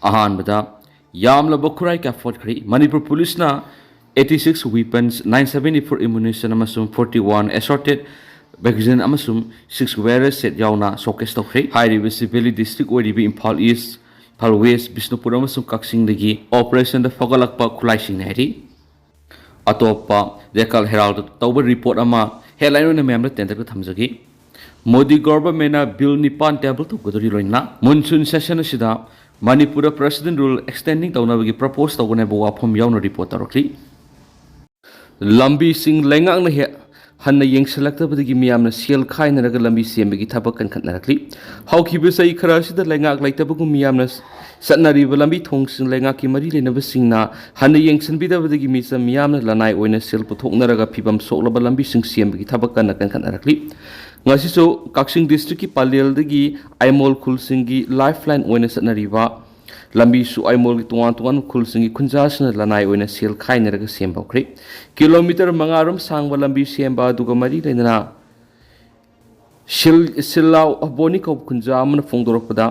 Ahanbada Yamlaba Kurai ka Fortri, Manipur Police na 86 weapons, 974 ammunition amasum 41 assorted magazine amasum 6 wearers set yauna showcase tokri. High Civili District Wari Impal East, Impal West, Bisnupur amasum Kaksing Ligi, Operation the Fogalakpa Kulaising Nari. Atopa, Dekal Herald, Tower report ama, headline on a member tentacle Tamzagi. Modi government bill Nipan table to Gudurina. Monsoon session Shida, Manipur President rule extending Taunavagi proposed to Wanabu from Yauna report directly. Lambi sing lengang na hanna yeng selecta badagi miyamna sel khai na raga lambi sembagi thabak kan khatnarakli haukibu sai khara sida lengak laitabagu miyamna satnari lambi thongsing lenga ki mari lenaba singna hanna yeng sanbida badagi misa miyamna lanai oina sel puthokna raga phibam soklaba lambi sing sembagi thabak kan khatnarakli ngasi so kaksing district ki palel dagi aimol khulsingi lifeline oina satnariba lambi su aimol tuan khulsingi khunjasna lanai oina sel khaina raga sembakri kilometer mangarum sangba lambi semba duga mari lena silau aboni ko khunja amna phongdorokpada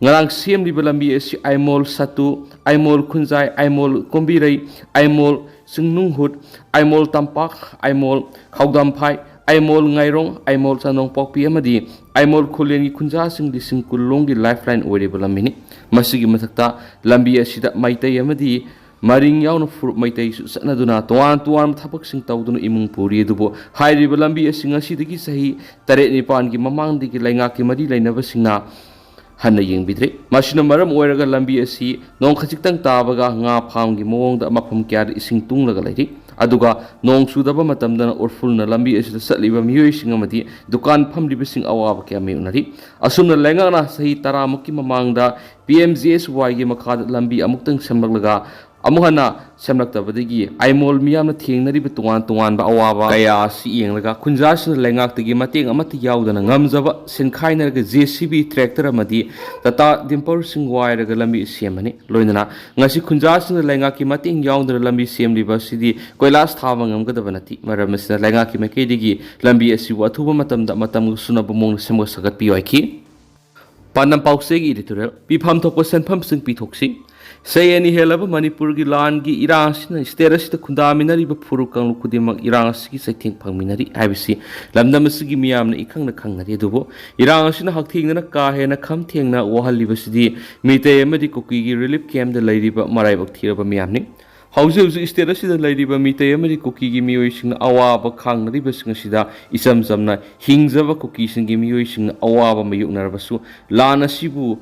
ngarang sem liba lambi asi aimol satu aimol khunjai aimol kombirai aimol singnung hut aimol tampak aimol khaudam phai aimol ngairong aimol sanong pokpi amadi aimol khulengi khunja sing lising kulongi lifeline oireba lamini masigi mathakta lambi asida maitai amadi maring yauna fur maitai su sanaduna tuan thapak sing tawduna imung puri dubo hairiba lambi asinga sidagi sahi tare nipan gi mamang digi lainga ki mari lainaba singna hanna yengbidre masina maram oiraga lambi asi nong khajiktang tabaga nga pham gi mowongda mafam kya ising tunglaga lairi aduga nong sudaba matamdana urfulna lambi asida satliba miyoi singamadi dukan phamliba sing awaba kya meunari asumna lenga na sahi taramukki mamangda PMGSY gi makhad lambi amuktang samlaglaga amuhana samlaktabadagi aimol miyamna thengnariba tuan ba awaba kaya si yenglaga khunjasna lengaktagi mateng amati yaudana ngamjaba sinkhainarga JCB tractor amadi tata dimpor singwai raga lambi semani loinana ngasi khunjasna lengaki mateng yaudana lambi semliba sidi koilas thaba ngamgadaba nati maramasna lengaki makedigi lambi asi wathuba matamda matam sunaba mong semga sagat piwaiki panam pausegi editorial pifam thokpa senpham sing pithoksi say any helaba Manipur gi lan gi irasina steras ta khundaminari ba furukang lukudimak irasiki saithing phangminari ibc lamdamasigi miyamna ikhang na khangnari dubo irasina hakthingna ka hena kham thengna wahalibasidi mitay amadi kuki gi relief camp da lairiba maraibak thiraba miyamni hauju steras da lairiba mitay amadi kuki gi miyoising awaba khangnari basing sida isam samna hingjaba kuki sing gi miyoising awaba mayuknarabasu lana sibu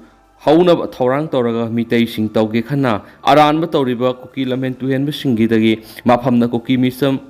hauna thorang toraga mitay sing tauge khana aran ba toriba kuki lamen tuhen ba singi dagi maphamna kuki misam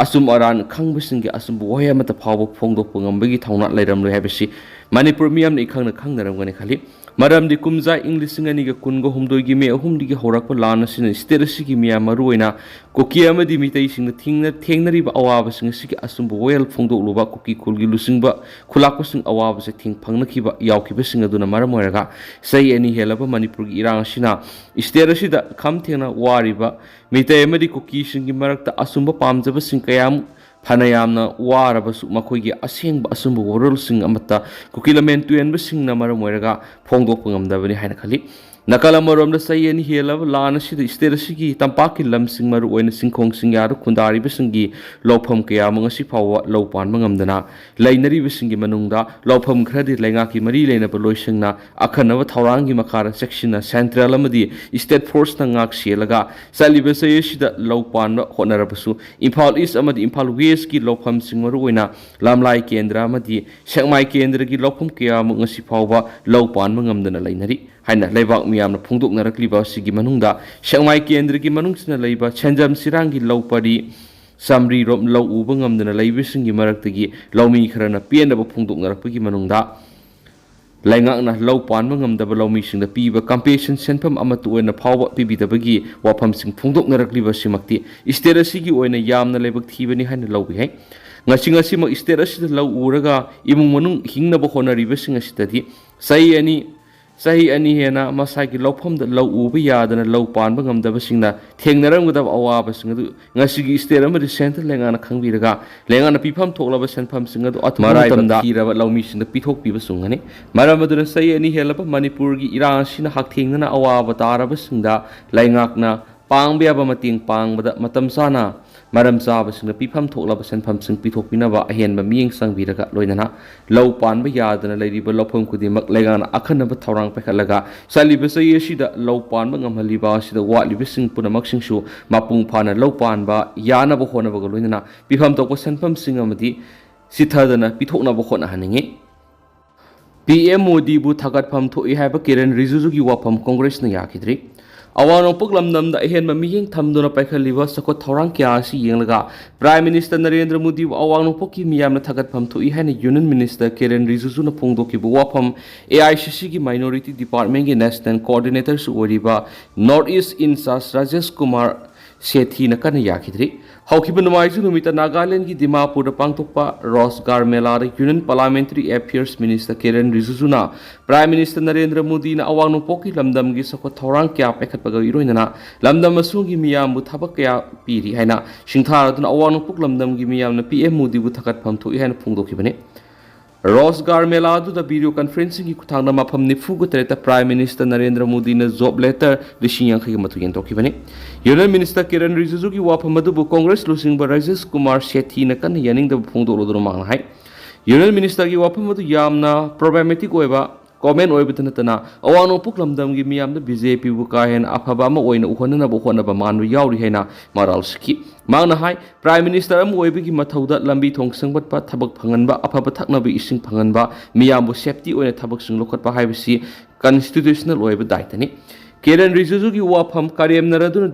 asum aran khang ba singi asum boya mata phaw phongdok pangam bagi thauna lairam loi habisi Manipur miyam ni khang na khang naram gani khali maram di kumza english ngani ga kungo humdoi gi me ahum di gi horak pa lana sin sterasi gi miyam maruina kuki amadi mitay sing thengnari ba awaba sing sigi asum boyal phongdok luba kuki khulgi lusingba khulak pa sing awaba se thing phangna ki ba yaw ki ba sing aduna maram moiraga sai ani helaba Manipur gi irang sina sterasi da kham thena wari ba mitay amadi kuki sing gi marakta asum ba pamjaba sing kayam Hanayamna warabasu makoigi asengba asumbu worol sing amata kukilamen tuyen basing na maramoiraga phongdok pangamdabani haina khali nakala maromda sayeni helab lana sida sterasigi tampaki lamsing maru oina singkhong singyaru khundari basingi lawpham kaya mangasi phawa lawpan mangamdana lainari basingi manungda lawpham khradi lainga ki mari leina baloisingna akhanaba thaurangi makara section na central amadi state force na ngak selaga saliba sayesida lawpan honarabasu Impal East amadi Impal West ki lawpham sing maru oina lamlai kendra amadi sekmai kendra ki lawpham kaya mangasi phawa lawpan mangamdana lainari haina leibak miyamna phongdoknarakliba sigi manungda sekmai kendra ki manungsina leiba chenjam sirangi lawpari samri rom law uba ngamdana leibisingi maraktagi lawmi kharana pienaba phongdoknarakpagi manungda laingakna law panma ngamdaba lawmi singda piba compensation senpham amatu oina phawba pibidabagi wafam sing phongdoknarakliba simakti sterasigi oina yamna leibak thibani haina lawbi hai ngasi ma sterasida law uraga imung manung hingnaba honariba singasitadi sai ani Sahi ani hena masaki lawpham da law uba yadana law panba ngamdaba singna thengnaramgadaba awaba singadu ngasigi state amadi central lengana khangbiraga lengana pifam thoklaba senpham singadu atmarai tamda hiraba lawmi singda pithok piba sungani maramaduna sahi ani helaba manipur gi irang sina hakthengna awaba taraba singda laingakna pangbe aba mating pangbada matam sana maram chaba singna pifam thoklaba senpham sing pithok pinaba ahenba miyeng sangbiraga loinana law panba yadana leiriba lawpham kudimak lengana akhanaba thorang pekhalaga saliba sahi asida law panba ngamhaliba asida watliba sing punamak singsu mapung phana law panba yanaba honaba loinana pifam tokpa senpham sing amadi sithadana pithoknaba khona haningi PM Modi bu thagatpham thoi haiba Kiren Rijiju gi wafam Congress na yakidri awano puklam namda ahen mamiyeng thamduna paikhaliba sako thorang kya si yenglaga Prime Minister Narendra Modi bu awano pokki miyamna thagatpham thoi haina Union Minister Kiren Rijiju na phongdoki bu wafam AICC gi Minority Department gi National Coordinator su oriba North East Incharge Rajesh Kumar Sethi na kana yakidri haukiba numaiju numita Nagaland gi Dimapur da pangtokpa Rosgar Mela da Union Parliamentary Affairs Minister Kiren Rijiju na Prime Minister Narendra Modi na awang nupokki lamdam gi sako thorang kya pekhatpaga iroinana lamdam asungi miyam bu thabak kya piri haina singthar aduna awang nupok lamdam gi miyam na PM Modi bu thagatpham thoi haina phongdokibane Rosgar Mela da video conferencing ki kuthangna mafam nifu gu tereta Prime Minister Narendra Modi na job letter lishing yang khigi matu yentokibane Union Minister Kiren Rijiju ki wafam adu bu Congress Luchingba Rajesh Kumar Sethi na kan yaning da phongdolodro mang hai Union Minister ki wafam adu yamna problematic oiba comment oibatana awano puklamdam gi miyam da BJP bu ka hen afaba ma oina uhonana bu honaba manu yauri haina maral ski mangna hai Prime Minister am oibigi mathauda lambi thong sangbat pa thabak phanganba afaba thakna bi ising phanganba miyam bu safety oina thabak sing lokhat pa haibisi constitutional oiba daitani Kiren Rijiju gi wafam karyam naraduna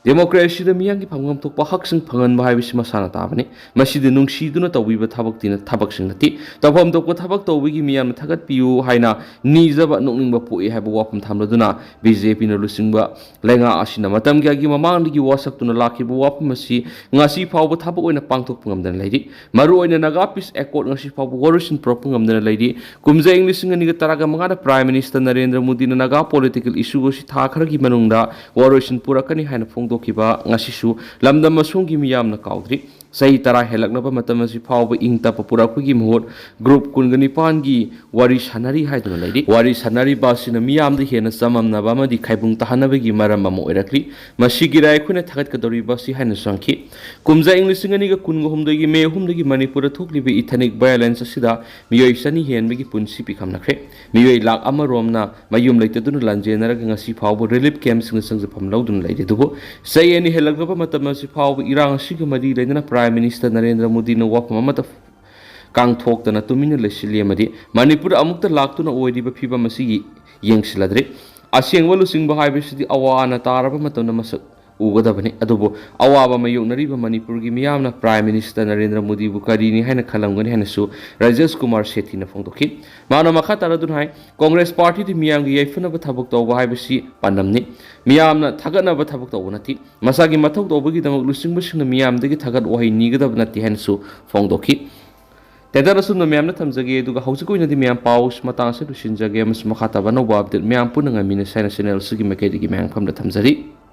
democracy da miyang gi phangam thokpa hak sing phangan ba haibisi masana tabani masidi nungsi duna tawbiba thabak tina thabak sing nati tawham tokpa thabak tawbigi miyam thagat piu haina nijaba nokningba poi haiba wafam thamladuna BJP na Luchingba lenga asina matam kya gi mamang gi wasak tuna lakhi bu wafam masi ngasi phawba thabak oina pangthok pungamdan leidi maru oina Naga Peace Accord ngasi phawba warusin propungamdan leidi kumjai English ngani ga taraga mangada Prime Minister Narendra Modi na Naga political issue go si thakar gi manungda warusin purakani haina kiba ngasisu lamdam masunggi miyamna kaudri sahi tara helaknaba matamasi phawba ingta papura kugi mohot group kungani pangi wari sanari haiduna leidi wari sanari basina miyamda hena samamnaba amadi khaibung tahanabagi maram ama oirakli masigi rai khune thagat kadori basi haina sangki kumja English ngani ga kungo humdagi me humdagi Manipur thoklibi ethnic violence asida miyoi sani henbagi punsi pikhamnakre miyoi lak amaromna mayum leitaduna lanjenara ngasi phawba relief camp sing sangjapam laudun leidi dubo sai ani helaknaba matamasi phawba irang siga mari leina Prime Minister Narendra Modi na wafam amata kangthok tana tumina lesili amadi Manipur amukta laktuna oidiba phiba masigi yengsiladre asengwa Luchingba haibisidi awana taraba matana masak ugadabani adubo awaba mayoknariba Manipur gi miyamna Prime Minister Narendra Modi bu karini haina khalamgani hainasu Rajesh Kumar Sethi na phongdokhi mana makha taradun hai Congress Party di miyam gi yaifunaba thabak tawba haibisi pandamni miyamna thagatnaba thabak tawba nati masagi mathau tawbagi damak Luchingba singna miyamdagi thagat wahai nigadab nati hainasu phongdokhi Tedarasu no miyamna thamjage duga hausikoi miyam paus matang se lusinjage mas makha taba no update miyam punanga mina channel sugi makedi gi mayang phamda thamjari